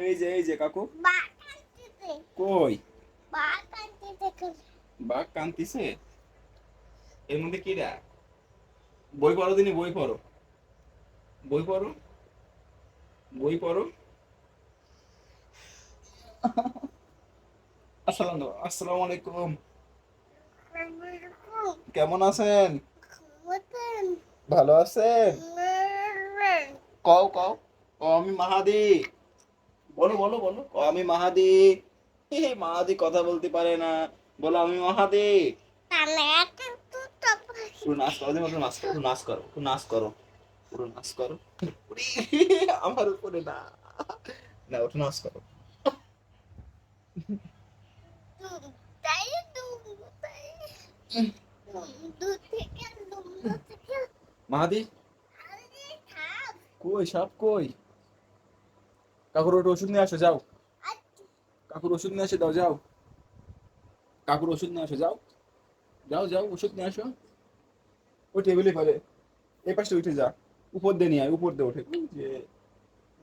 এই যে কাকু। কই? বাঘ কান্তিছে? এর মধ্যে কিরা? বই পড়ো দিনি, বই পড়ো, বই পড়ো, বই পড়ো। আসসালামু আলাইকুম। কেমন আছেন? ভালো আছেন? কও কও কও আমি মাহাদি। বলো বলো বলো, কও আমি মাহাদি। মাহাদি কথা বলতে পারে না। বলো আমি মাহাদি। পুরো নাচ করো, তুমি পুরো নাচ করো, পুরো নাচ করো, পুরো নাচ করো, পুরো নাচ করো। উরি, আমার উপরে না, না ওঠো নাচ করো। মাহাদি কই, সাপ কই? কাকুর ওটা ওষুধ নিয়ে আসো যাও। কাকুর ওষুধ নিয়ে আসে দাও যাও। কাকুর ওষুধ নিয়ে আসো যাও। যাও যাও ওষুধ নিয়ে আসো। ওই টেবিলে পারে, এই পাশে উঠে যা। উপর দিয়ে নিয়ে আয়, উপর দিয়ে ওঠে যে।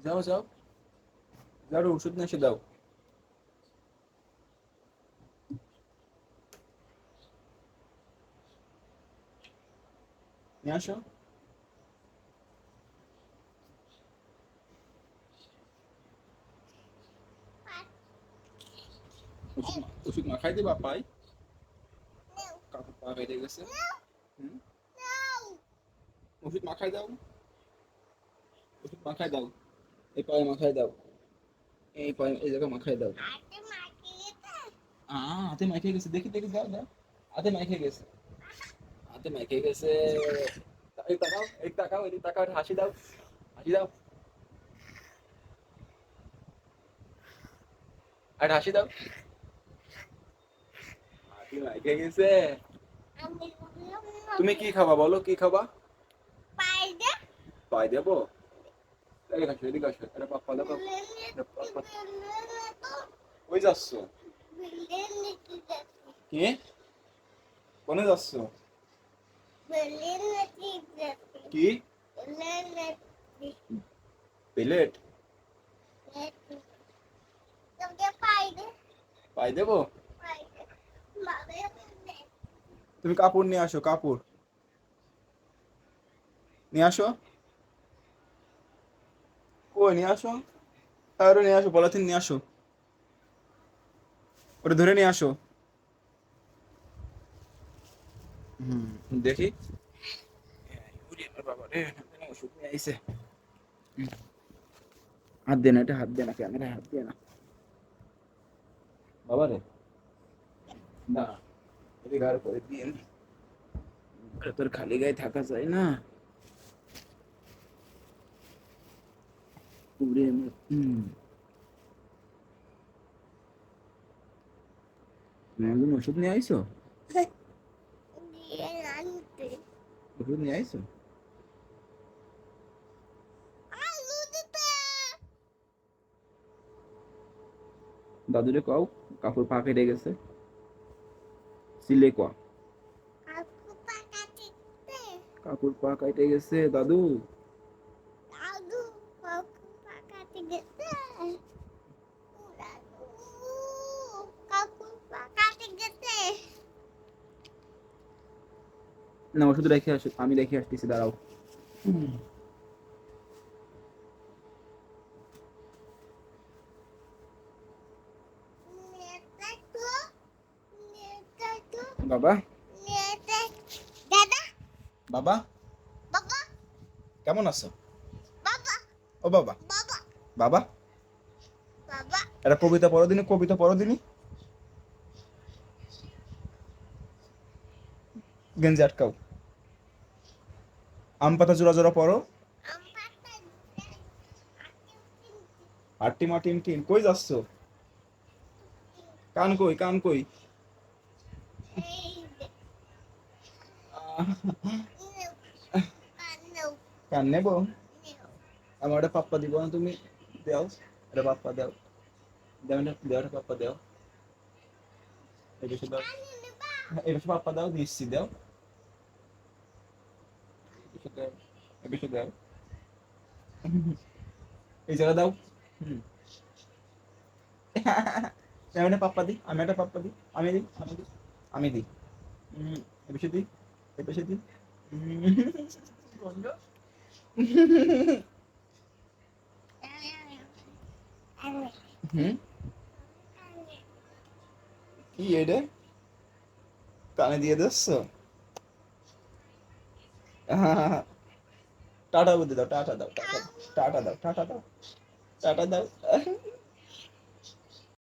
যাও যাও যাও, ওষুধ নিয়ে এসে দাও। নিয়ে আসো। ওষুধ মাখাই দিবা পাই? কাকুর পা কেটে গেছে। হুম, ওষুধ মাখাই দাও, ওষুধ মাখাই দাও। এই পায়ে মাখাই দাও, এই পায়ে এই জায়গায় মাখাই দাও। হাতে মাইকে গেছে, দেখি দেখি, দাও দাও। হাতে মাইকে গেছে, হাতে মাইকে গেছে। এই তাকাও, এই তাকাও, এই তাকাও, একটা হাসি দাও, হাসি দাও, একটা হাসি দাও। হাতে মাইকে গেছে। তুমি কি খাবা বলো, কি খাবা? পাই দেবো? এদিকে আসো, এদিকে আসো, এটা পাপ্পা দাও, এটা পাপ্পা। কই যাচ্ছ? কি? কোনে যাচ্ছ? কি? প্লেট? পাই দেবো? তুমি কাপড় নিয়ে আসো, কাপড় নিয়ে আসো। কই নিয়ে আসো, আরে নিয়ে আসো, পলিথিন নিয়ে আসো, ওটা ধরে নিয়ে আসো। হুম, দেখি। ওরে আমার বাবা রে, ওষুধ নিয়ে আইছে। হাত দে না, এটা হাত দে না, ক্যামেরা হাত দে না। বাবা রে, না এদিকে আর করে দিন। তোর খালি গায়ে থাকা যায় না। ওরে তুমি একজন ওষুধ নিয়ে আইছো? ওষুধ নিয়ে আইছো? দাদুরে কও, কাপড় পা কেটে গেছে, সিলে কয়া। কাকুর পা কেটে গেছে দাদু। না ওষুধ রেখে আসো, আমি রেখে আসতেছি, দাঁড়াও। বাবা, বাবা কেমন আছো? ও বাবা, বাবা একটা কবিতা পড়ো দিনি, কবিতা পড়ো দিনি। গেঞ্জি আটকাও। আম পাতা জোড়া জোড়া পড়ো। আটটি মাটিন টিন, কই যাচ্ছ? কান কই, কান কই? কান নেবো? আমার একটা পাপ্পা দিব না তুমি? দাও, এটা পাপ্পা দাও, দাও না, দাও একটা পাপ্পা দাও। এই বেশি দাও, এই বেশি পাপ্পা দাও, দিচ্ছি দাও। এই বেশি দাও, এই বেশি দাও। এই জায়গা দাও। হুম, আমি একটা পাপ্পা দিই, আমি একটা পাপ্পা দিই, আমি দিই, আমি দিই, আমি দিই। এ বেশি দিই, এ বেশি দিই। গন্ধ। হুম, কি এটা? কানে দিয়ে দিচ্ছ? টাটা বুদ্ধি দাও, টাটা দাও, টাটা দাও, টাটা দাও, টাটা দাও, টাটা দাও।